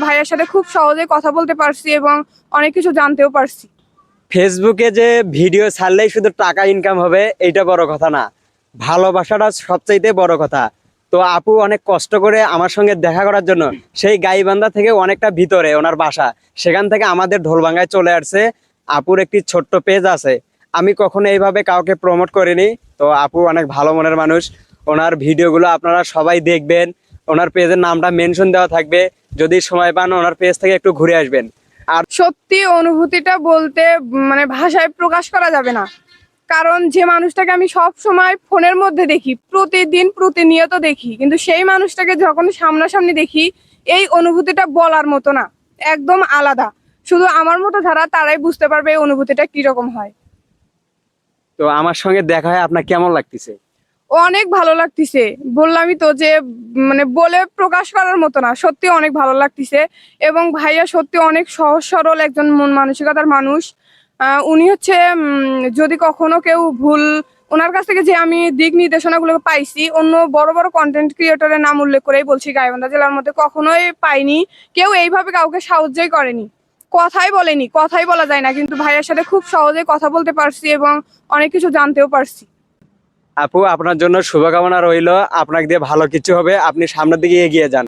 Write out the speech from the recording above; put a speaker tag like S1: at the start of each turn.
S1: ভাইয়ার সাথে খুব সহজে কথা বলতে পারছি এবং অনেক কিছু জানতেও পারছি।
S2: ফেসবুকে যে ভিডিও ছাড়লেই শুধু টাকা ইনকাম হবে এইটা বড় কথা না, ভালোবাসাটা সবচাইতে বড় কথা। তো আপু অনেক কষ্ট করে আমার সঙ্গে দেখা করার জন্য সেই গাইবান্ধা থেকে অনেকটা ভিতরে ওনার বাসা, সেখান থেকে আমাদের ঢোলভাঙ্গায় চলে আসছে। আপুর একটি ছোট্ট পেজ আছে, আমি কখনো এইভাবে কাউকে প্রমোট করিনি। তো আপু অনেক ভালো মনের মানুষ, ওনার ভিডিওগুলো আপনারা সবাই দেখবেন। ওনার পেজের নামটা মেনশন দেওয়া থাকবে, যদি সময় পান ওনার পেজ থেকে একটু ঘুরে আসবেন। আর
S1: সত্যি অনুভূতিটা বলতে মানে ভাষায় প্রকাশ করা যাবে না। কারণ যে মানুষটাকে আমি সব সময় ফোনের মধ্যে দেখি, প্রতিদিন প্রতিনিয়ত দেখি, কিন্তু সেই মানুষটাকে যখন সামনাসামনি দেখি এই অনুভূতিটা বলার মতো না, একদম আলাদা। শুধু আমার মতো যারা তারাই বুঝতে পারবে এই অনুভূতিটা কিরকম হয়।
S2: তো আমার সঙ্গে দেখা হয় আপনার কেমন লাগতেছে?
S1: অনেক ভালো লাগতিছে, বললামই তো যে মানে বলে প্রকাশ করার মতো না, সত্যি অনেক ভালো লাগতিছে। এবং ভাইয়া সত্যি অনেক সহজ সরল একজন মন মানসিকতার মানুষ। উনি হচ্ছে যদি কখনো কেউ ভুল, ওনার কাছ থেকে যে আমি দিক নির্দেশনাগুলো পাইছি অন্য বড় বড় কন্টেন্ট ক্রিয়েটরের নাম উল্লেখ করেই বলছি, গাইবান্ধা জেলার মধ্যে কখনোই পাইনি কেউ এইভাবে কাউকে সাহায্যই করেনি। কথাই বলেনি, কথাই বলা যায় না, কিন্তু ভাইয়ের সাথে খুব সহজে কথা বলতে পারছি এবং অনেক কিছু জানতেও পারছি।
S2: আপু আপনার জন্য শুভকামনা রইল, আপনাকে দিয়ে ভালো কিছু হবে, আপনি সামনের দিকে এগিয়ে যান।